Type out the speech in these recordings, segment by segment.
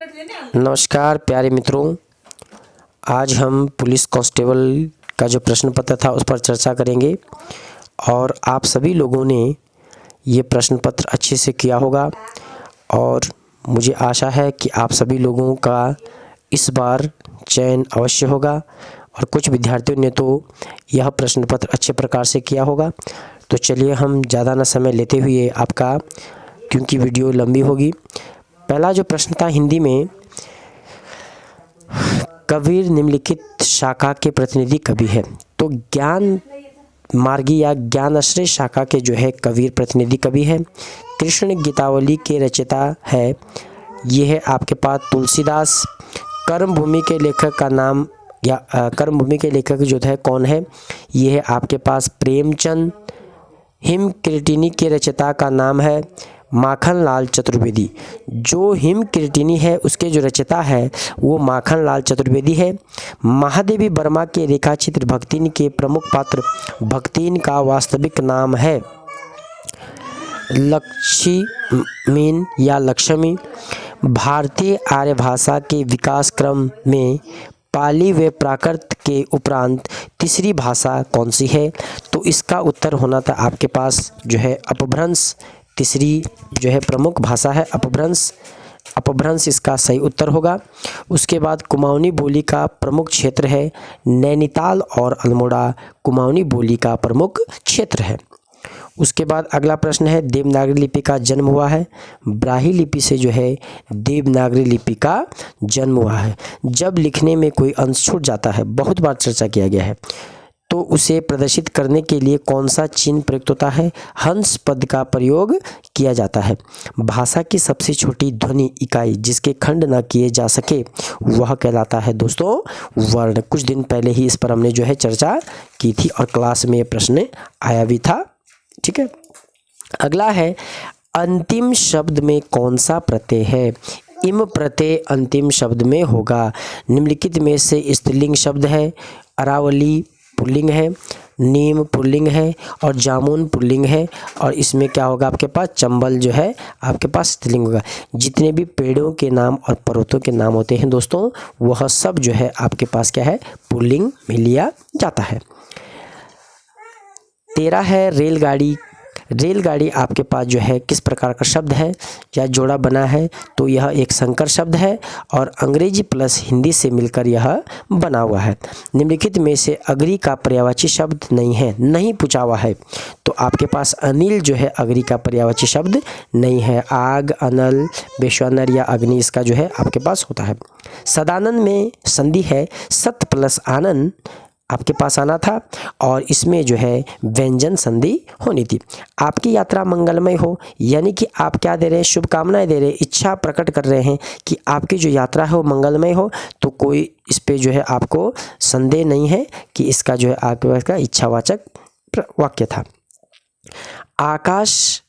नमस्कार प्यारे मित्रों, आज हम पुलिस कांस्टेबल का जो प्रश्न पत्र था उस पर चर्चा करेंगे और आप सभी लोगों ने ये प्रश्न पत्र अच्छे से किया होगा और मुझे आशा है कि आप सभी लोगों का इस बार चयन अवश्य होगा और कुछ विद्यार्थियों ने तो यह प्रश्न पत्र अच्छे प्रकार से किया होगा। तो चलिए हम ज़्यादा ना समय लेते हुए आपका, क्योंकि वीडियो लंबी होगी, पहला जो प्रश्न था हिंदी में, कबीर निम्नलिखित शाखा के प्रतिनिधि कवि है। तो ज्ञान मार्गी या ज्ञानाश्रय शाखा के जो है कबीर प्रतिनिधि कवि है। कृष्ण गीतावली के रचयिता है, ये है आपके पास तुलसीदास। कर्मभूमि के लेखक का नाम या कर्मभूमि के लेखक जो है कौन है, ये है आपके पास प्रेमचंद। हिमकीर्तिनी के रचयिता का नाम है माखनलाल चतुर्वेदी। जो हिमकीर्तिनी है उसके जो रचयिता है वो माखनलाल चतुर्वेदी है। महादेवी वर्मा के रेखाचित्र भक्तिन के प्रमुख पात्र भक्तिन का वास्तविक नाम है लक्ष्मीन या लक्ष्मी। भारतीय आर्य भाषा के विकास क्रम में पाली व प्राकृत के उपरांत तीसरी भाषा कौन सी है? तो इसका उत्तर होना था आपके पास जो है अपभ्रंश। तीसरी जो है प्रमुख भाषा है अपभ्रंश। अपभ्रंश इसका सही उत्तर होगा। उसके बाद कुमाऊनी बोली का प्रमुख क्षेत्र है नैनीताल और अल्मोड़ा कुमाऊनी बोली का प्रमुख क्षेत्र है। उसके बाद अगला प्रश्न है, देवनागरी लिपि का जन्म हुआ है। ब्राह्मी लिपि से जो है देवनागरी लिपि का जन्म हुआ है। जब लिखने में कोई अंश छूट जाता है, बहुत बार चर्चा किया गया है, तो उसे प्रदर्शित करने के लिए कौन सा चिन्ह प्रयुक्त होता है? हंस पद का प्रयोग किया जाता है। भाषा की सबसे छोटी ध्वनि इकाई जिसके खंड न किए जा सके वह कहलाता है दोस्तों वर्ण। कुछ दिन पहले ही इस पर हमने जो है चर्चा की थी और क्लास में ये प्रश्न आया भी था। ठीक है, अगला है, अंतिम शब्द में कौन सा प्रत्यय है? इम प्रत्यय अंतिम शब्द में होगा। निम्नलिखित में से स्त्रीलिंग शब्द है। अरावली पुल्लिंग है, नीम पुल्लिंग है और जामुन पुल्लिंग है। और इसमें क्या होगा आपके पास? चंबल जो है आपके पास स्त्रीलिंग होगा। जितने भी पेड़ों के नाम और पर्वतों के नाम होते हैं दोस्तों, वह सब जो है आपके पास क्या है? पुल्लिंग में लिया जाता है। 13 है रेलगाड़ी। रेलगाड़ी आपके पास जो है किस प्रकार का शब्द है या जोड़ा बना है? तो यह एक संकर शब्द है और अंग्रेजी प्लस हिंदी से मिलकर यह बना हुआ है। निम्नलिखित में से अग्नि का पर्यायवाची शब्द नहीं है, नहीं पूछा हुआ है। तो आपके पास अनिल जो है अग्नि का पर्यायवाची शब्द नहीं है। आग, अनल, वैश्वानर या अग्नि इसका जो है आपके पास होता है। सदानंद में संधि है, सत प्लस आनंद आपके पास आना था और इसमें जो है व्यंजन संधि होनी थी। आपकी यात्रा मंगलमय हो, यानी कि आप क्या दे रहे हैं? शुभकामनाएं दे रहे हैं, इच्छा प्रकट कर रहे हैं कि आपकी जो यात्रा है वो मंगलमय हो। तो कोई इस पे जो है आपको संदेह नहीं है कि इसका जो है आपके पास का इच्छावाचक वाक्य था। आकाश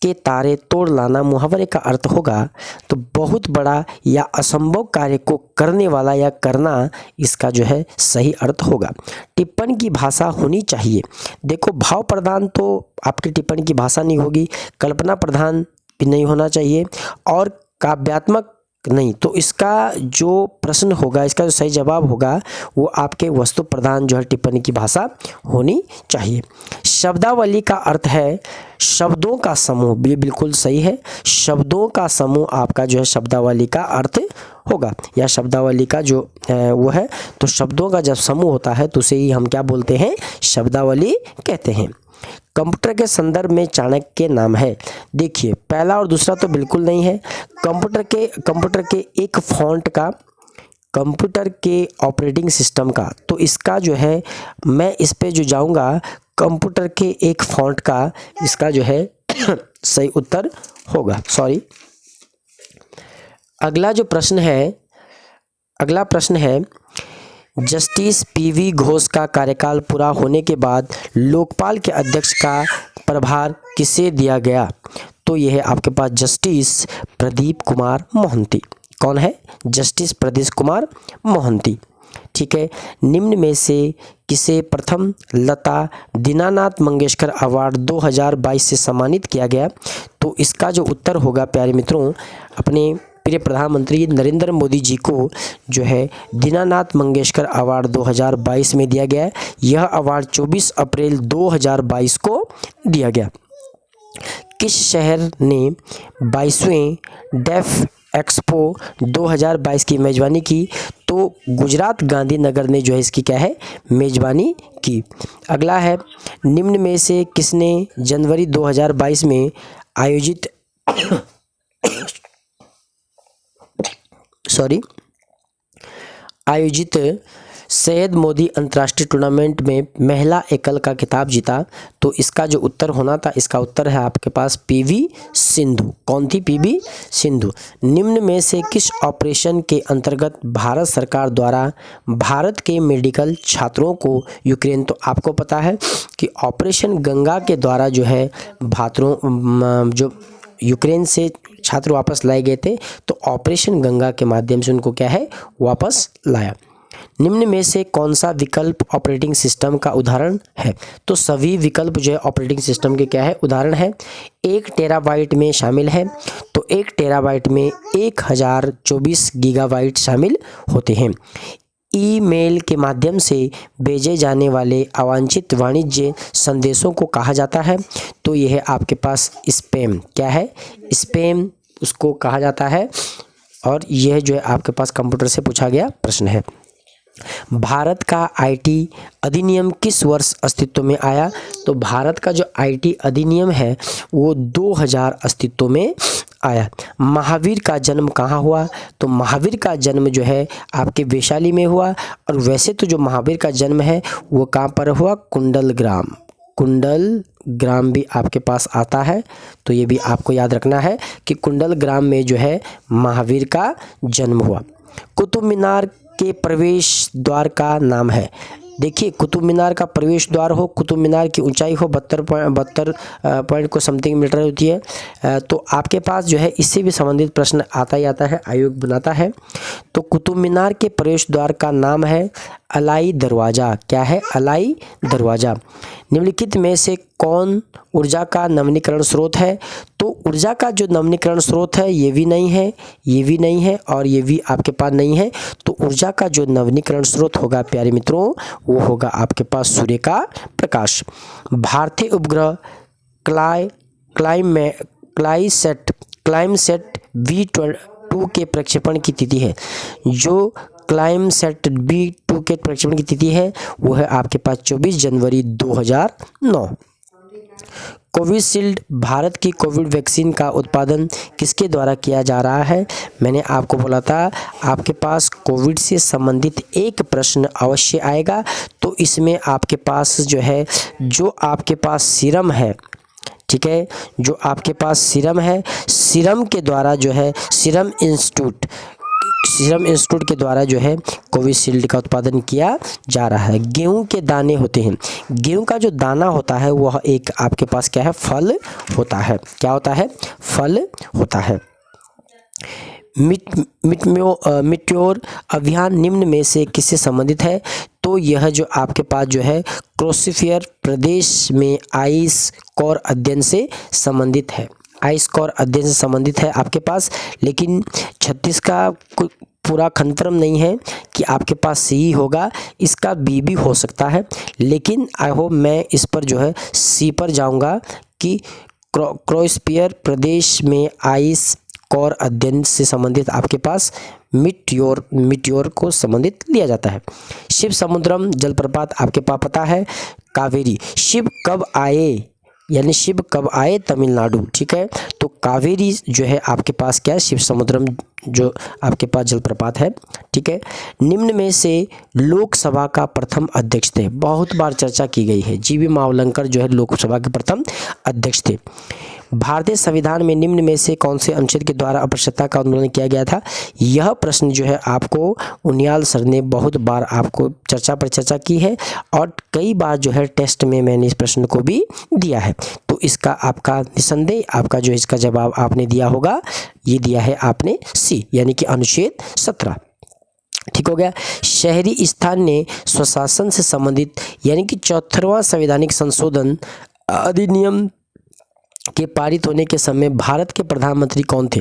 के तारे तोड़ लाना मुहावरे का अर्थ होगा तो बहुत बड़ा या असंभव कार्य को करने वाला या करना इसका जो है सही अर्थ होगा। टिप्पणी की भाषा होनी चाहिए। देखो, भाव प्रधान तो आपकी टिप्पणी की भाषा नहीं होगी, कल्पना प्रधान भी नहीं होना चाहिए और काव्यात्मक नहीं। तो इसका जो प्रश्न होगा, इसका जो सही जवाब होगा वो आपके वस्तु प्रधान जो है टिप्पणी की भाषा होनी चाहिए। शब्दावली का अर्थ है शब्दों का समूह, ये बिल्कुल सही है। शब्दों का समूह आपका जो है शब्दावली का अर्थ होगा या शब्दावली का जो वो है। तो शब्दों का जब समूह होता है तो उसे ही हम क्या बोलते हैं? शब्दावली कहते हैं। कंप्यूटर के संदर्भ में चाणक्य के नाम है। देखिए, पहला और दूसरा तो बिल्कुल नहीं है। कंप्यूटर के एक फॉन्ट का, कंप्यूटर के ऑपरेटिंग सिस्टम का, तो इसका जो है मैं इस पे जो जाऊंगा कंप्यूटर के एक फॉन्ट का, इसका जो है सही उत्तर होगा। सॉरी, अगला प्रश्न है जस्टिस पीवी घोष का कार्यकाल पूरा होने के बाद लोकपाल के अध्यक्ष का प्रभार किसे दिया गया? तो यह है आपके पास जस्टिस प्रदीप कुमार मोहंती। कौन है? जस्टिस प्रदीप कुमार मोहंती। ठीक है, निम्न में से किसे प्रथम लता दीनानाथ मंगेशकर अवार्ड 2022 से सम्मानित किया गया? तो इसका जो उत्तर होगा प्यारे मित्रों, अपने प्रिय प्रधानमंत्री नरेंद्र मोदी जी को जो है दीनानाथ मंगेशकर अवार्ड 2022 में दिया गया है। यह अवार्ड 24 अप्रैल 2022 को दिया गया। किस शहर ने 22वें डेफ एक्सपो 2022 की मेज़बानी की? तो गुजरात गांधीनगर ने जो है इसकी क्या है मेज़बानी की। अगला है, निम्न में से किसने जनवरी 2022 में आयोजित सैयद मोदी अंतर्राष्ट्रीय टूर्नामेंट में महिला एकल का खिताब जीता? तो इसका जो उत्तर होना था, इसका उत्तर है आपके पास पीवी सिंधु। कौन थी? पीवी सिंधु। निम्न में से किस ऑपरेशन के अंतर्गत भारत सरकार द्वारा भारत के मेडिकल छात्रों को यूक्रेन, तो आपको पता है कि ऑपरेशन गंगा के द्वारा जो है जो यूक्रेन से छात्र वापस लाए गए थे, तो ऑपरेशन गंगा के माध्यम से उनको क्या है वापस लाया। निम्न में से कौन सा विकल्प ऑपरेटिंग सिस्टम का उदाहरण है? तो सभी विकल्प जो है ऑपरेटिंग सिस्टम के क्या है उदाहरण है। 1 टेराबाइट में शामिल है, तो 1 टेराबाइट में 1024 गीगाबाइट शामिल होते हैं। ईमेल के माध्यम से भेजे जाने वाले अवांछित वाणिज्य संदेशों को कहा जाता है? तो यह है आपके पास स्पैम। क्या है? स्पैम उसको कहा जाता है। और यह जो है आपके पास कंप्यूटर से पूछा गया प्रश्न है। भारत का आईटी अधिनियम किस वर्ष अस्तित्व में आया? तो भारत का जो आईटी अधिनियम है वो 2000 अस्तित्व में आया। महावीर का जन्म कहाँ हुआ? तो महावीर का जन्म जो है आपके वैशाली में हुआ। और वैसे तो जो महावीर का जन्म है वो कहाँ पर हुआ? कुंडलग्राम। कुंडलग्राम भी आपके पास आता है, तो ये भी आपको याद रखना है कि कुंडलग्राम में जो है महावीर का जन्म हुआ। कुतुब मीनार के प्रवेश द्वार का नाम है? देखिए, कुतुब मीनार का प्रवेश द्वार हो, कुतुब मीनार की ऊंचाई हो 72 पॉइंट को समथिंग मीटर होती है। तो आपके पास जो है इससे भी संबंधित प्रश्न आता ही आता है, आयोग बनाता है। तो कुतुब मीनार के प्रवेश द्वार का नाम है अलाई दरवाज़ा। क्या है? अलाई दरवाज़ा। निम्नलिखित में से कौन ऊर्जा का नवीनीकरण स्रोत है? तो ऊर्जा का जो नवीनीकरण स्रोत है ये भी नहीं है, ये भी नहीं है और ये भी आपके पास नहीं है। तो ऊर्जा का जो नवीनीकरण स्रोत होगा प्यारे मित्रों वो होगा आपके पास सूर्य का प्रकाश। भारतीय उपग्रह क्लाइमसैट V2 के प्रक्षेपण की तिथि है? जो क्लाइमसैट V2 के प्रक्षेपण की तिथि है वो है आपके पास 24 जनवरी 2009। कोविशील्ड भारत की कोविड वैक्सीन का उत्पादन किसके द्वारा किया जा रहा है? मैंने आपको बोला था आपके पास कोविड से संबंधित एक प्रश्न अवश्य आएगा। तो इसमें आपके पास जो है जो आपके पास सीरम है, ठीक है, जो आपके पास सीरम है, सीरम के द्वारा जो है सीरम इंस्टीट्यूट के द्वारा जो है कोविशील्ड का उत्पादन किया जा रहा है। गेहूं के दाने होते हैं, गेहूं का जो दाना होता है वह एक आपके पास क्या है फल होता है। क्या होता है? फल होता है। मिट्योर अभियान निम्न में से किससे संबंधित है? तो यह जो आपके पास जो है क्रोसिफियर प्रदेश में आइस कोर अध्ययन से संबंधित है। आइस कोर अध्ययन से संबंधित है आपके पास, लेकिन 36 का पूरा कंफर्म नहीं है कि आपके पास सी होगा, इसका बी भी हो सकता है, लेकिन आई होप मैं इस पर जो है सी पर जाऊंगा कि क्रोस्फियर प्रदेश में आइस कोर अध्ययन से संबंधित आपके पास मिट्योर को संबंधित लिया जाता है। शिव समुद्रम जलप्रपात आपके पास पता है कावेरी। शिव कब आए, यानी शिव कब आए तमिलनाडु, ठीक है। तो कावेरी जो है आपके पास क्या है शिव समुद्रम जो आपके पास जलप्रपात है, ठीक है। निम्न में से लोकसभा का प्रथम अध्यक्ष थे, बहुत बार चर्चा की गई है, जीवी मावलंकर जो है लोकसभा के प्रथम अध्यक्ष थे। भारतीय संविधान में निम्न में से कौन से अनुच्छेद के द्वारा अस्पृश्यता का उल्लंघन किया गया था? यह प्रश्न जो है आपको उनियाल सर ने बहुत बार आपको चर्चा की है और कई बार जो है टेस्ट में मैंने इस प्रश्न को भी दिया है। तो इसका आपका निसंदेह आपका जो इसका जवाब आपने दिया होगा, ये दिया है आपने सी, यानी कि अनुच्छेद 17, ठीक हो गया। शहरी स्थान ने स्वशासन से संबंधित यानी कि 74वां संवैधानिक संशोधन अधिनियम के पारित होने के समय भारत के प्रधानमंत्री कौन थे?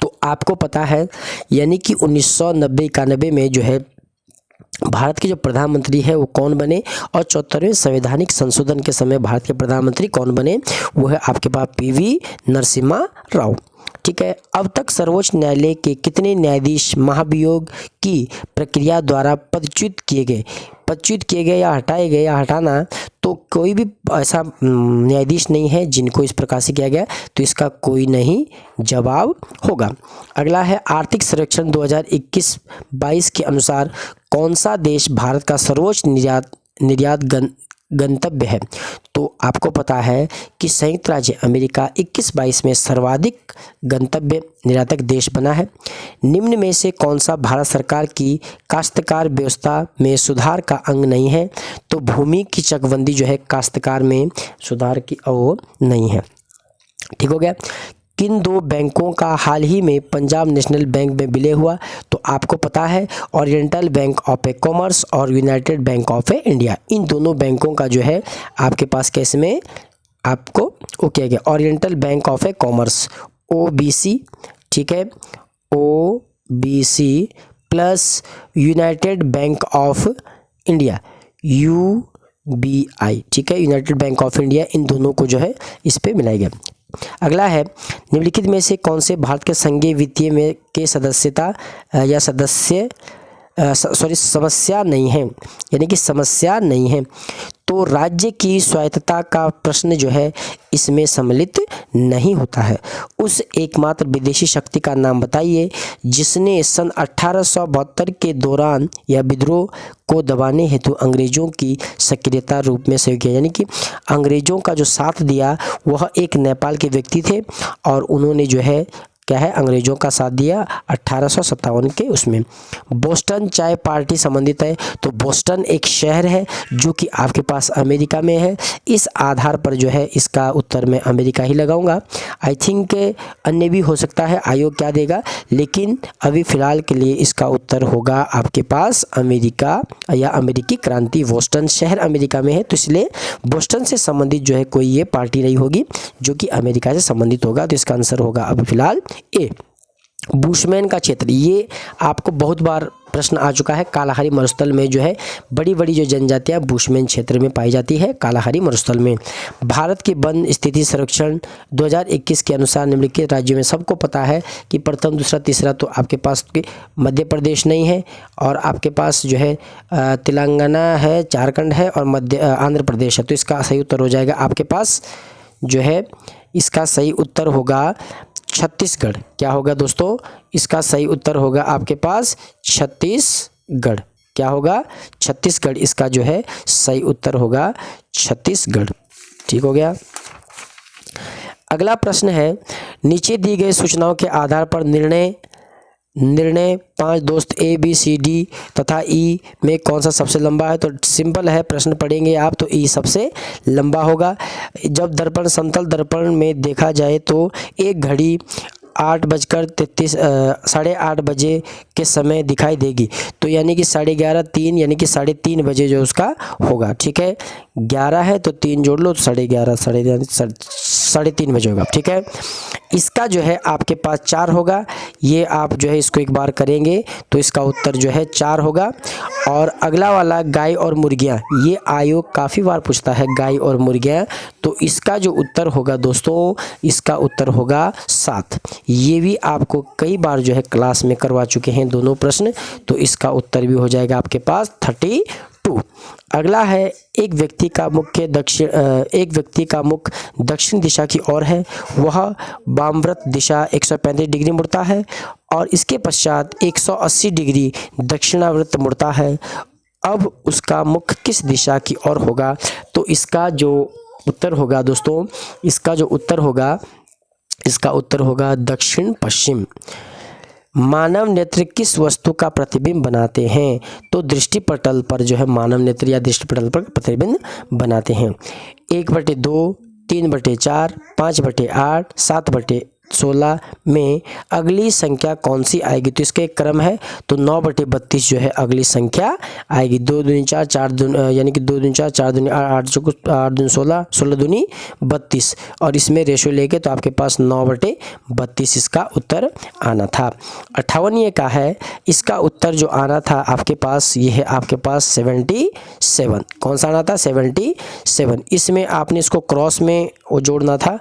तो आपको पता है यानी कि 1990-91 में जो है भारत के जो प्रधानमंत्री है वो कौन बने, और 74वें संवैधानिक संशोधन के समय भारत के प्रधानमंत्री कौन बने, वो है आपके पास पीवी नरसिम्हा राव। ठीक है। अब तक सर्वोच्च न्यायालय के कितने न्यायाधीश महाभियोग की प्रक्रिया द्वारा पदच्युत किए गए या हटाए गए या हटाना, तो कोई भी ऐसा न्यायाधीश नहीं है जिनको इस प्रकार से किया गया, तो इसका कोई नहीं जवाब होगा। अगला है आर्थिक सर्वेक्षण 2021-22 के अनुसार कौन सा देश भारत का सर्वोच्च निर्यात गंतव्य है। तो आपको पता है कि संयुक्त राज्य अमेरिका 21-22 में सर्वाधिक गंतव्य निर्यातक देश बना है। निम्न में से कौन सा भारत सरकार की काश्तकार व्यवस्था में सुधार का अंग नहीं है। तो भूमि की चकबंदी जो है काश्तकार में सुधार की ओर नहीं है। ठीक हो गया। किन दो बैंकों का हाल ही में पंजाब नेशनल बैंक में विलय हुआ। तो आपको पता है ओरिएंटल बैंक ऑफ कॉमर्स और यूनाइटेड बैंक ऑफ इंडिया, इन दोनों बैंकों का जो है आपके पास केस में आपको वो किया गया। Oriental bank of commerce OBC, ठीक है, OBC plus United bank of India UBI, ठीक है, यूनाइटेड बैंक ऑफ इंडिया, इन दोनों को जो है इस पे मिलाया गया। अगला है निम्नलिखित में से कौन से भारत के संघीय वित्तीय में के सदस्यता या समस्या नहीं है, यानी कि समस्या नहीं है। तो राज्य की स्वायत्तता का प्रश्न जो है इसमें सम्मिलित नहीं होता है। उस एकमात्र विदेशी शक्ति का नाम बताइए जिसने सन 1872 के दौरान या विद्रोह को दबाने हेतु अंग्रेजों की सक्रियता रूप में सहयोग किया, यानी कि अंग्रेजों का जो साथ दिया वह एक नेपाल के व्यक्ति थे और उन्होंने जो है क्या है अंग्रेजों का साथ दिया 1857 के उसमें। बोस्टन चाय पार्टी संबंधित है। तो बोस्टन एक शहर है जो कि आपके पास अमेरिका में है। इस आधार पर जो है इसका उत्तर मैं अमेरिका ही लगाऊंगा। आई थिंक अन्य भी हो सकता है, आयोग क्या देगा, लेकिन अभी फ़िलहाल के लिए इसका उत्तर होगा आपके पास अमेरिका या अमेरिकी क्रांति। बोस्टन शहर अमेरिका में है तो इसलिए बोस्टन से संबंधित जो है कोई ये पार्टी नहीं होगी जो कि अमेरिका से संबंधित होगा। तो इसका आंसर होगा अभी फ़िलहाल ए। बुशमैन का क्षेत्र, ये आपको बहुत बार प्रश्न आ चुका है। कालाहारी मरुस्थल में जो है बड़ी बड़ी जो जनजातियां बुशमैन क्षेत्र में पाई जाती है कालाहारी मरुस्थल में। भारत की वन स्थिति सर्वेक्षण 2021 के अनुसार निम्नलिखित राज्यों में, सबको पता है कि प्रथम दूसरा तीसरा तो आपके पास मध्य प्रदेश नहीं है और आपके पास जो है तेलंगाना है, झारखंड है और आंध्र प्रदेश है। तो इसका सही उत्तर हो जाएगा आपके पास जो है, इसका सही उत्तर होगा छत्तीसगढ़। क्या होगा दोस्तों, इसका सही उत्तर होगा आपके पास छत्तीसगढ़। क्या होगा, छत्तीसगढ़, इसका जो है सही उत्तर होगा छत्तीसगढ़। ठीक हो गया। अगला प्रश्न है नीचे दी गई सूचनाओं के आधार पर निर्णय 5 दोस्त A B C D तथा E में कौन सा सबसे लंबा है। तो सिंपल है, प्रश्न पढ़ेंगे आप तो E सबसे लंबा होगा। जब दर्पण समतल दर्पण में देखा जाए तो एक घड़ी 8:33 बजे के समय दिखाई देगी। तो यानी कि 11:30 3 यानी कि 3:30 बजे जो उसका होगा। ठीक है, 11 है तो 3 जोड़ लो तो 11:30 3:30 बजे होगा। ठीक है, इसका जो है आपके पास 4 होगा। ये आप जो है इसको एक बार करेंगे तो इसका उत्तर जो है 4 होगा। और अगला वाला गाय और मुर्गियाँ, ये आयोग काफ़ी बार पूछता है गाय और मुर्गियाँ। तो इसका जो उत्तर होगा दोस्तों, इसका उत्तर होगा 7। ये भी आपको कई बार जो है क्लास में करवा चुके हैं दोनों प्रश्न। तो इसका उत्तर भी हो जाएगा आपके पास 32। अगला है एक व्यक्ति का मुख दक्षिण दिशा की ओर है, वह वामव्रत दिशा 135 डिग्री मुड़ता है और इसके पश्चात 180 डिग्री दक्षिणावर्त मुड़ता है। अब उसका मुख किस दिशा की ओर होगा। तो इसका जो उत्तर होगा दोस्तों, इसका उत्तर होगा दक्षिण पश्चिम। मानव नेत्र किस वस्तु का प्रतिबिंब बनाते हैं। तो दृष्टिपटल पर जो है मानव नेत्र या दृष्टिपटल पर प्रतिबिंब बनाते हैं। 1/2, 3/4, 5/8, 16 में अगली संख्या कौन सी आएगी? तो इसका एक क्रम है, तो 9/32 जो है अगली संख्या आएगी। 2 दूनी 4, 4 दूनी यानी कि 2 दूनी 4, 4 दूनी 8, 8 दूनी 16, 16 दूनी 32 और इसमें रेशो लेके तो आपके पास 9/32 इसका उत्तर आना था। 58 का है, इसका उत्तर जो आना था आपके पास ये है आपके पास 77। कौन सा आना था? 77। इसमें आपने इसको क्रॉस में वो जोड़ना था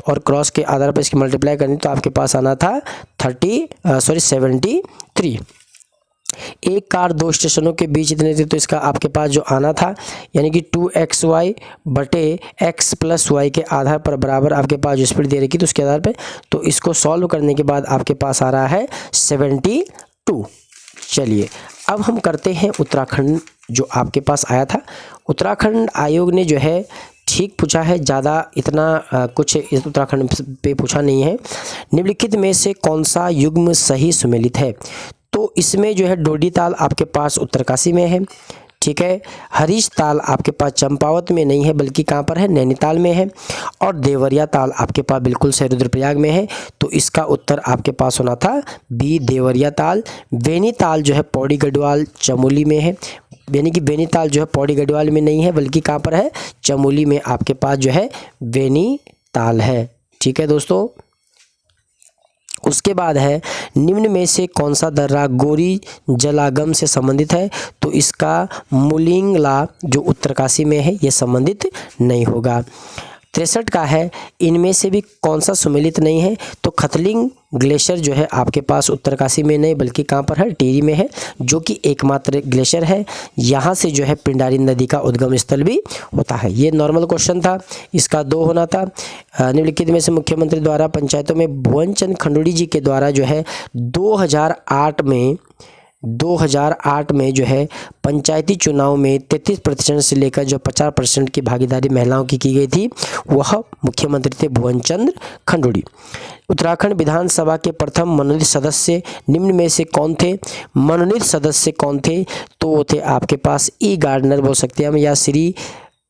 और क्रॉस के आधार पर इसकी मल्टीप्लाई करनी, तो आपके पास आना था 73। एक कार 2 स्टेशनों के बीच इतने थे, तो इसका आपके पास जो आना था यानी कि 2xy बटे x + y के आधार पर बराबर आपके पास जो स्पीड दे रखी तो उसके आधार पे, तो इसको सॉल्व करने के बाद आपके पास आ रहा है 72। चलिए अब हम करते हैं उत्तराखंड जो आपके पास आया था। उत्तराखंड आयोग ने जो है ठीक पूछा है, ज़्यादा इतना कुछ इस उत्तराखंड पे पूछा नहीं है। निम्नलिखित में से कौन सा युग्म सही सुमेलित है? तो इसमें जो है डोडी ताल आपके पास उत्तरकाशी में है, ठीक है। हरीश ताल आपके पास चंपावत में नहीं है बल्कि कहाँ पर है? नैनीताल में है। और देवरिया ताल आपके पास बिल्कुल सही रुद्रप्रयाग में है, तो इसका उत्तर आपके पास होना था बी देवरिया ताल। बेनी ताल जो है पौड़ी गढ़वाल चमोली में है, यानी कि बेनी ताल जो है पौड़ी गढ़वाल में नहीं है बल्कि कहाँ पर है? चमोली में आपके पास जो है बेनी ताल है, ठीक है दोस्तों। उसके बाद है निम्न में से कौन सा दर्रा गोरी जलागम से संबंधित है? तो इसका मुलिंगला जो उत्तरकाशी में है ये संबंधित नहीं होगा। 63 का है, इनमें से भी कौन सा सुमेलित नहीं है? तो खतलिंग ग्लेशियर जो है आपके पास उत्तरकाशी में नहीं बल्कि कहाँ पर है? टिहरी में है, जो कि एकमात्र ग्लेशियर है। यहाँ से जो है पिंडारी नदी का उद्गम स्थल भी होता है। ये नॉर्मल क्वेश्चन था, इसका 2 होना था। निम्नलिखित में से मुख्यमंत्री द्वारा पंचायतों में भुवन चंद खंडूड़ी जी के द्वारा जो है 2008 में जो है पंचायती चुनाव में 33% से लेकर जो 50% की भागीदारी महिलाओं की गई थी, वह मुख्यमंत्री थे भुवन चंद खंडूड़ी। उत्तराखंड विधानसभा के प्रथम मनोनीत सदस्य निम्न में से कौन थे? मनोनीत सदस्य कौन थे? तो वो थे आपके पास ई गार्डनर बोल सकते हैं हम, या श्री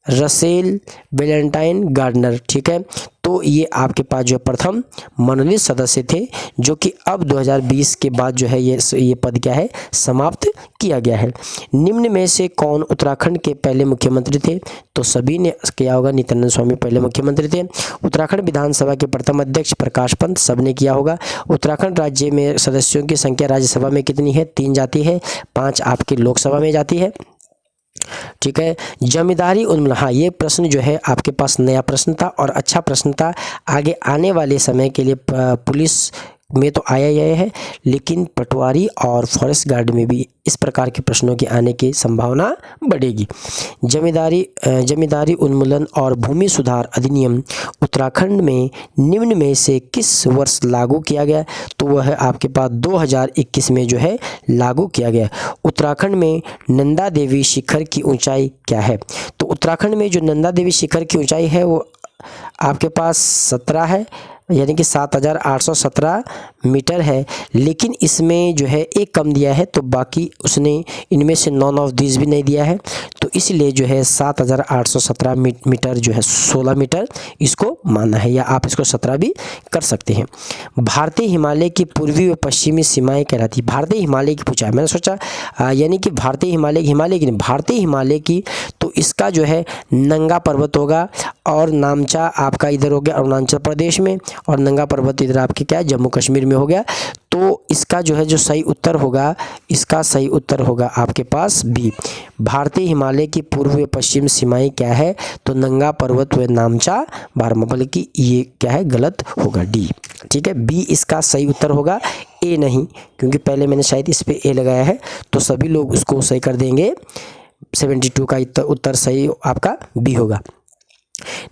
रसेल वेलेंटाइन गार्डनर, ठीक है। तो ये आपके पास जो प्रथम मनोनीत सदस्य थे, जो कि अब 2020 के बाद जो है ये पद क्या है? समाप्त किया गया है। निम्न में से कौन उत्तराखंड के पहले मुख्यमंत्री थे? तो सभी ने किया होगा, नित्यानंद स्वामी पहले मुख्यमंत्री थे। उत्तराखंड विधानसभा के प्रथम अध्यक्ष प्रकाश पंत सबने किया होगा। उत्तराखंड राज्य में सदस्यों की संख्या राज्यसभा में कितनी है? 3 जाती है, 5 आपकी लोकसभा में जाती है, ठीक है। जमींदारी उन्मूलन, हाँ ये प्रश्न जो है आपके पास नया प्रश्न था और अच्छा प्रश्न था। आगे आने वाले समय के लिए पुलिस में तो आया ही है, लेकिन पटवारी और फॉरेस्ट गार्ड में भी इस प्रकार के प्रश्नों के आने की संभावना बढ़ेगी। जमींदारी उन्मूलन और भूमि सुधार अधिनियम उत्तराखंड में निम्न में से किस वर्ष लागू किया गया? तो वह है आपके पास 2021 में जो है लागू किया गया। उत्तराखंड में नंदा देवी शिखर की ऊंचाई क्या है? तो उत्तराखंड में जो नंदा देवी शिखर की ऊंचाई है वो आपके पास 17 है, यानी कि 7817 मीटर है। लेकिन इसमें जो है एक कम दिया है, तो बाकी उसने इनमें से नॉन ऑफ दिस भी नहीं दिया है, तो इसलिए जो है 7817 मीटर जो है 16 मीटर इसको माना है, या आप इसको 17 भी कर सकते हैं। भारतीय हिमालय की पूर्वी व पश्चिमी सीमाएं कहलाती। भारतीय हिमालय की पूछा है, मैंने सोचा यानी कि भारतीय हिमालय की नहीं, भारतीय हिमालय की, तो इसका जो है नंगा पर्वत होगा और नामचा आपका इधर हो गया अरुणाचल प्रदेश में, और नंगा पर्वत इधर आपके क्या है जम्मू कश्मीर में हो गया। तो इसका जो है जो सही उत्तर होगा, इसका सही उत्तर होगा आपके पास बी। भारतीय हिमालय की पूर्व व पश्चिम सीमाएं क्या है? तो नंगा पर्वत व नामचा बारहमा, बल्कि ये क्या है गलत होगा डी, ठीक है। बी इसका सही उत्तर होगा, ए नहीं, क्योंकि पहले मैंने शायद इस पे ए लगाया है, तो सभी लोग उसको सही कर देंगे। 72 का उत्तर सही आपका बी होगा।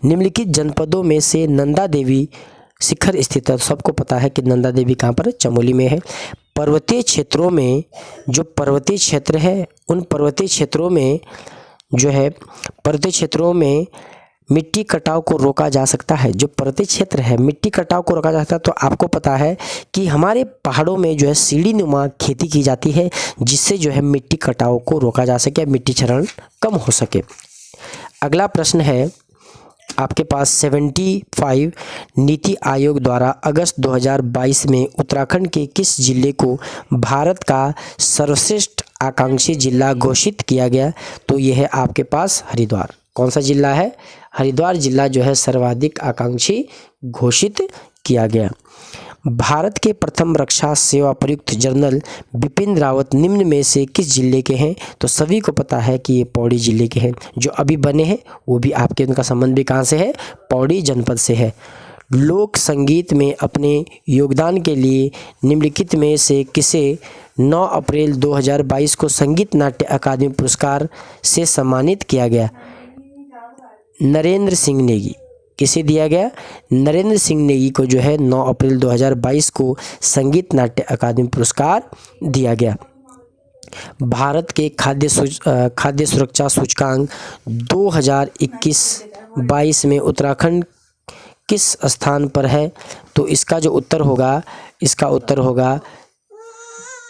निम्नलिखित जनपदों में से नंदा देवी शिखर स्थित है। सबको पता है कि नंदा देवी कहाँ पर है? चमोली में है। पर्वतीय क्षेत्रों में जो पर्वतीय क्षेत्र है, उन पर्वतीय क्षेत्रों में जो है पर्वतीय क्षेत्रों में मिट्टी कटाव को रोका जा सकता है। जो पर्वतीय क्षेत्र है मिट्टी कटाव को रोका जाता है, तो आपको पता है कि हमारे पहाड़ों में जो है सीढ़ी नुमा खेती की जाती है, जिससे जो है मिट्टी कटाव को रोका जा सके, मिट्टी क्षरण कम हो सके। अगला प्रश्न है आपके पास 75 नीति आयोग द्वारा अगस्त 2022 में उत्तराखंड के किस जिले को भारत का सर्वश्रेष्ठ आकांक्षी जिला घोषित किया गया? तो यह है आपके पास हरिद्वार। कौन सा जिला है? हरिद्वार जिला जो है सर्वाधिक आकांक्षी घोषित किया गया। भारत के प्रथम रक्षा सेवा प्रयुक्त जनरल बिपिन रावत निम्न में से किस जिले के हैं? तो सभी को पता है कि ये पौड़ी जिले के हैं। जो अभी बने हैं वो भी आपके, उनका संबंध भी कहाँ से है? पौड़ी जनपद से है। लोक संगीत में अपने योगदान के लिए निम्नलिखित में से किसे 9 अप्रैल 2022 को संगीत नाट्य अकादमी पुरस्कार से सम्मानित किया गया? नरेंद्र सिंह नेगी। किसे दिया गया? नरेंद्र सिंह नेगी को जो है 9 अप्रैल 2022 को संगीत नाट्य अकादमी पुरस्कार दिया गया। भारत के खाद्य सुरक्षा सूचकांक 2021-22 में उत्तराखंड किस स्थान पर है? तो इसका जो उत्तर होगा, इसका उत्तर होगा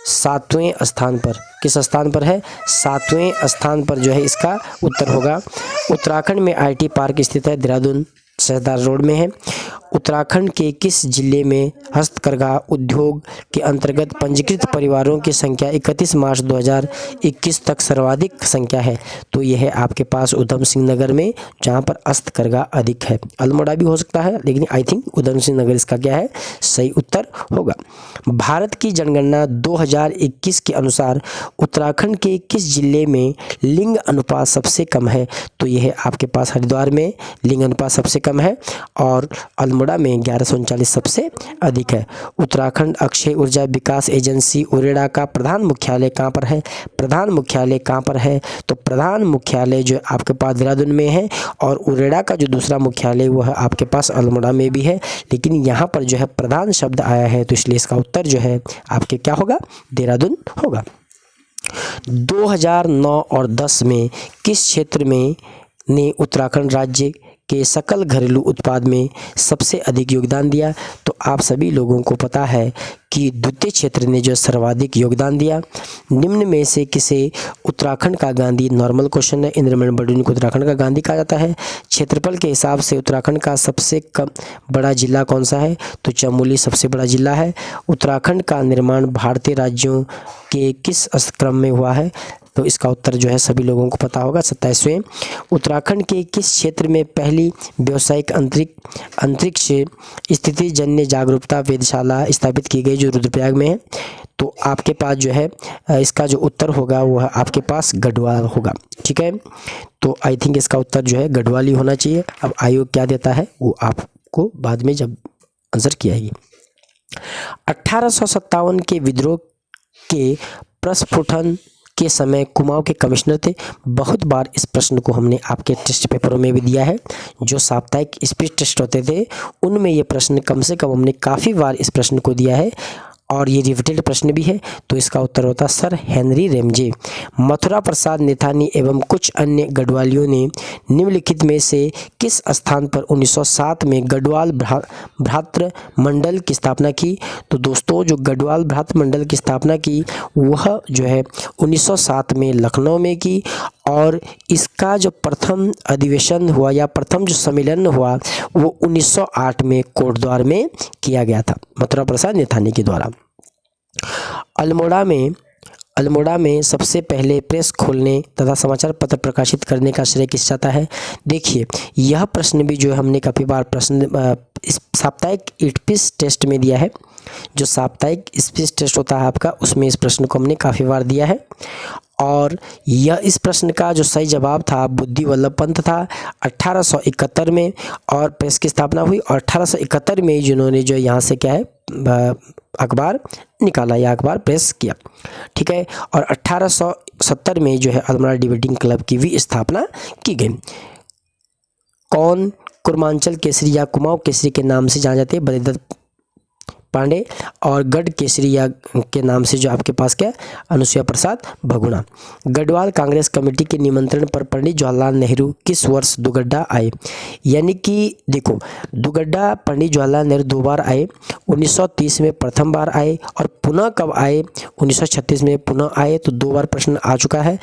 7वें स्थान पर। किस स्थान पर है? 7वें स्थान पर जो है इसका उत्तर होगा। उत्तराखंड में IT पार्क स्थित है, देहरादून सरदार रोड में है। उत्तराखंड के किस जिले में हस्तकरघा उद्योग के अंतर्गत पंजीकृत परिवारों की संख्या 31 मार्च 2021 तक सर्वाधिक संख्या है? तो यह है आपके पास उधम सिंह नगर में, जहां पर हस्तकरघा अधिक है। अल्मोड़ा भी हो सकता है, लेकिन आई थिंक उधम सिंह नगर इसका क्या है? सही उत्तर होगा। भारत की जनगणना 2021 के अनुसार उत्तराखंड के किस जिले में लिंग अनुपात सबसे कम है? तो यह है आपके पास हरिद्वार में लिंग अनुपात सबसे कम है और अल्मोड़ा में 1139 सबसे अधिक है। उत्तराखंड अक्षय ऊर्जा विकास एजेंसी उरेडा का प्रधान मुख्यालय कहाँ पर है? प्रधान मुख्यालय कहाँ पर है? तो प्रधान मुख्यालय जो आपके पास देहरादून में है और उरेडा का जो दूसरा मुख्यालय वो है आपके पास अल्मोड़ा में भी है, लेकिन यहाँ पर जो है प्रधान शब्द आया है, तो इसलिए इसका उत्तर जो है आपके क्या होगा? देहरादून होगा। 2009 और 10 में किस क्षेत्र में ने उत्तराखंड राज्य के सकल घरेलू उत्पाद में सबसे अधिक योगदान दिया? तो आप सभी लोगों को पता है कि द्वितीय क्षेत्र ने जो सर्वाधिक योगदान दिया। निम्न में से किसे उत्तराखंड का गांधी, नॉर्मल क्वेश्चन है, इंद्रमण बडूनी को उत्तराखंड का गांधी कहा जाता है। क्षेत्रफल के हिसाब से उत्तराखंड का सबसे कम बड़ा जिला कौन सा है? तो चमोली सबसे बड़ा जिला है। उत्तराखंड का निर्माण भारतीय राज्यों के किस क्रम में हुआ है? तो इसका उत्तर जो है सभी लोगों को पता होगा, 27वें। उत्तराखंड के किस क्षेत्र में पहली व्यावसायिक अंतरिक्ष स्थिति जन्य जागरूकता वेधशाला स्थापित की गई, जो रुद्रप्रयाग में है? तो आपके पास जो है इसका जो उत्तर होगा वह आपके पास गढ़वाल होगा। ठीक है, तो आई थिंक इसका उत्तर जो है गढ़वाल ही होना चाहिए। अब आयोग क्या देता है वो आपको बाद में जब आंसर किया है। 1857 के विद्रोह के प्रस्फुटन के समय कुमाऊं के कमिश्नर थे। बहुत बार इस प्रश्न को हमने आपके टेस्ट पेपरों में भी दिया है। जो साप्ताहिक स्पीच टेस्ट होते थे उनमें ये प्रश्न कम से कम हमने काफ़ी बार इस प्रश्न को दिया है और ये रिपीटेड प्रश्न भी है। तो इसका उत्तर होता sir Henry Ramsay. Mathura Prasad Nethani एवं कुछ अन्य गढ़वालियों ने निम्नलिखित में से किस स्थान पर 1907 में गढ़वाल भ्रातृ मंडल की स्थापना की? तो दोस्तों जो गढ़वाल भ्रातृ मंडल की स्थापना की वह जो है 1907 में लखनऊ में की और इसका जो प्रथम अधिवेशन हुआ या प्रथम जो सम्मेलन हुआ वो 1908 में कोटद्वार में किया गया था मथुरा प्रसाद नेथानी के द्वारा। अल्मोड़ा में सबसे पहले प्रेस खोलने तथा समाचार पत्र प्रकाशित करने का श्रेय किस जाता है? देखिए यह प्रश्न भी जो हमने काफ़ी बार प्रश्न इस साप्ताहिक स्पीच टेस्ट में दिया है। जो साप्ताहिक स्पीच टेस्ट होता है आपका उसमें इस प्रश्न को हमने काफ़ी बार दिया है और यह इस प्रश्न का जो सही जवाब था बुद्धि वल्लभ पंत था 1871 में और प्रेस की स्थापना हुई और 1871 में जिन्होंने जो यहाँ से क्या है अखबार निकाला या अखबार प्रेस किया। ठीक है, और 1870 में जो है अल्मोड़ा डिबेटिंग क्लब की भी स्थापना की गई। कौन कुर्मांचल केसरी या कुमाऊं केसरी के नाम से जाना जाते हैं? बलिदत्त पांडे और गढ़ केसरिया के नाम से जो आपके पास क्या अनुसुईया प्रसाद भगुणा। गढ़वाल कांग्रेस कमेटी के निमंत्रण पर पंडित जवाहरलाल नेहरू किस वर्ष दुगड्डा आए? यानी कि देखो दुगड्डा पंडित जवाहरलाल नेहरू 2 बार आए, 1930 में प्रथम बार आए और पुनः कब आए? 1936 में पुनः आए। तो 2 बार प्रश्न आ चुका है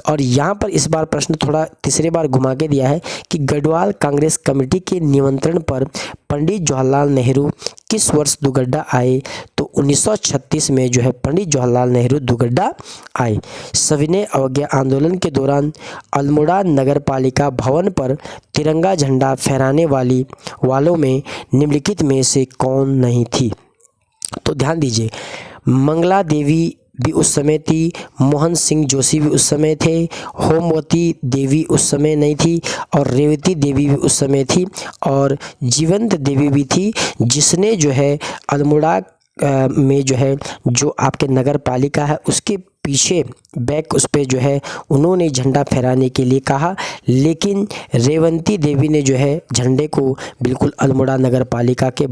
और यहाँ पर इस बार प्रश्न थोड़ा तीसरे बार घुमा के दिया है कि गढ़वाल कांग्रेस कमेटी के निमंत्रण पर पंडित जवाहरलाल नेहरू किस वर्ष दुगड्डा आए? तो 1936 में जो है पंडित जवाहरलाल नेहरू दुगड्डा आए। सविनय अवज्ञा आंदोलन के दौरान अल्मोड़ा नगर पालिका भवन पर तिरंगा झंडा फहराने वालों में निम्नलिखित में से कौन नहीं थी? तो ध्यान दीजिए, मंगला देवी भी उस समय थी, मोहन सिंह जोशी भी उस समय थे, होमवती देवी उस समय नहीं थी, और रेवती देवी भी उस समय थी, और जीवंत देवी भी थी, जिसने जो है अल्मोड़ा में जो है जो आपके नगर पालिका है उसके पीछे बैक उस पर जो है उन्होंने झंडा फहराने के लिए कहा, लेकिन रेवंती देवी ने जो है झंडे को बिल्कुल अल्मोड़ा नगर पालिका के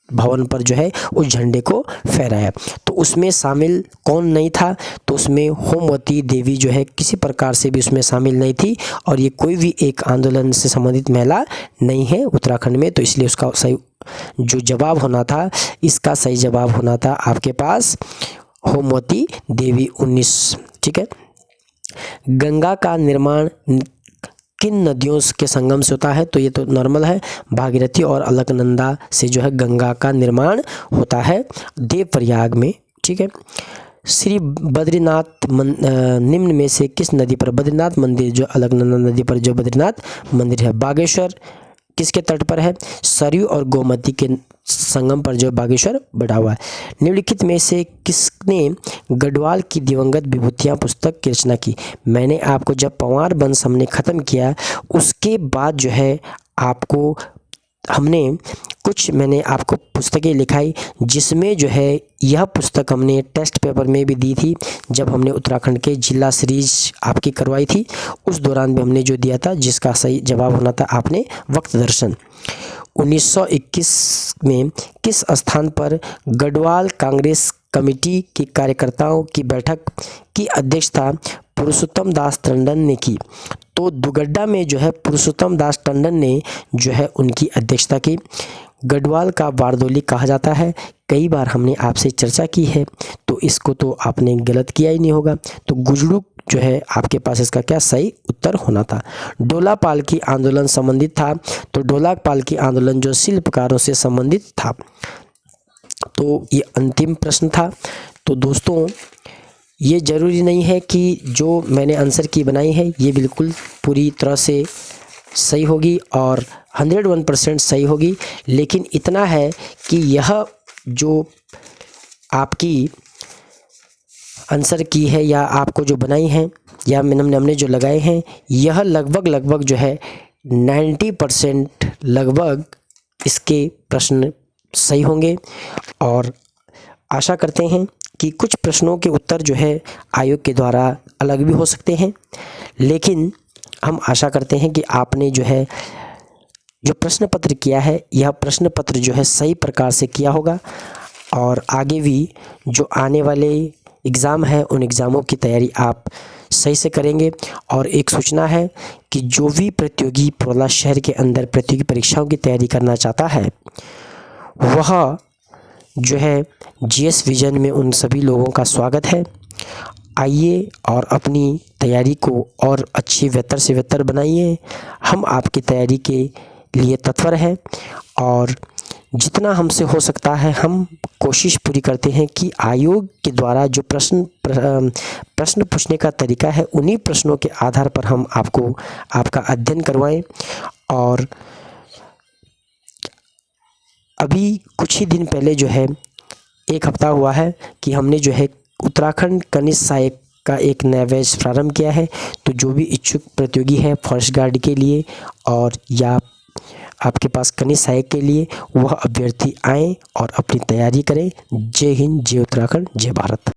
भवन पर जो है उस झंडे को फहराया। तो उसमें शामिल कौन नहीं था? तो उसमें होमवती देवी जो है किसी प्रकार से भी उसमें शामिल नहीं थी, और ये कोई भी एक आंदोलन से संबंधित महिला नहीं है उत्तराखंड में। तो इसलिए उसका सही जो जवाब होना था, इसका सही जवाब होना था आपके पास होमवती देवी 19। ठीक है। गंगा का निर्माण किन नदियों के संगम से होता है? तो ये तो नॉर्मल है, भागीरथी और अलकनंदा से जो है गंगा का निर्माण होता है देवप्रयाग में। ठीक है। श्री बद्रीनाथ निम्न में से किस नदी पर बद्रीनाथ मंदिर, जो अलकनंदा नदी पर जो बद्रीनाथ मंदिर है, बागेश्वर किसके तट पर है? सरयू और गोमती के संगम पर जो बागेश्वर बना हुआ है। निम्नलिखित में से किसने गढ़वाल की दिवंगत विभूतियाँ पुस्तक की रचना की? मैंने आपको जब पंवार वंश हमने ख़त्म किया उसके बाद जो है आपको मैंने आपको पुस्तकें लिखाई, जिसमें जो है यह पुस्तक हमने टेस्ट पेपर में भी दी थी जब हमने उत्तराखंड के जिला सीरीज आपकी करवाई थी, उस दौरान भी हमने जो दिया था, जिसका सही जवाब होना था आपने वक्त दर्शन। 1921 में किस स्थान पर गढ़वाल कांग्रेस कमेटी के कार्यकर्ताओं की बैठक की अध्यक्षता पुरुषोत्तम दास टंडन ने की? तो दुगड्डा में जो है पुरुषोत्तम दास टंडन ने जो है उनकी अध्यक्षता की। गढ़वाल का बारदोली कहा जाता है, कई बार हमने आपसे चर्चा की है, तो इसको तो आपने गलत किया ही नहीं होगा। तो गुजरू जो है आपके पास इसका क्या सही उत्तर होना था। डोला पालकी आंदोलन संबंधित था, तो डोला पालकी आंदोलन जो शिल्पकारों से संबंधित था। तो ये अंतिम प्रश्न था। तो दोस्तों ये ज़रूरी नहीं है कि जो मैंने आंसर की बनाई है ये बिल्कुल पूरी तरह से सही होगी और 101% सही होगी, लेकिन इतना है कि यह जो आपकी आंसर की है या आपको जो बनाई है या हमने जो लगाए हैं, यह लगभग जो है 90% लगभग इसके प्रश्न सही होंगे। और आशा करते हैं कि कुछ प्रश्नों के उत्तर जो है आयोग के द्वारा अलग भी हो सकते हैं, लेकिन हम आशा करते हैं कि आपने जो है जो प्रश्न पत्र किया है यह प्रश्न पत्र जो है सही प्रकार से किया होगा, और आगे भी जो आने वाले एग्ज़ाम है उन एग्ज़ामों की तैयारी आप सही से करेंगे। और एक सूचना है कि जो भी प्रतियोगी पुरला शहर के अंदर प्रतियोगी परीक्षाओं की तैयारी करना चाहता है वह जो है जीएस विजन में उन सभी लोगों का स्वागत है। आइए और अपनी तैयारी को और अच्छी बेहतर से बेहतर बनाइए। हम आपकी तैयारी के लिए तत्पर हैं और जितना हमसे हो सकता है हम कोशिश पूरी करते हैं कि आयोग के द्वारा जो प्रश्न पूछने का तरीका है उन्हीं प्रश्नों के आधार पर हम आपको आपका अध्ययन करवाएं। और अभी कुछ ही दिन पहले जो है एक हफ्ता हुआ है कि हमने जो है उत्तराखंड कनिष्ठ सहायक का एक नया बैच प्रारंभ किया है। तो जो भी इच्छुक प्रतियोगी है फॉरेस्ट गार्ड के लिए और या आपके पास कनिष्ठ सहायक के लिए, वह अभ्यर्थी आएँ और अपनी तैयारी करें। जय हिंद, जय उत्तराखंड, जय भारत।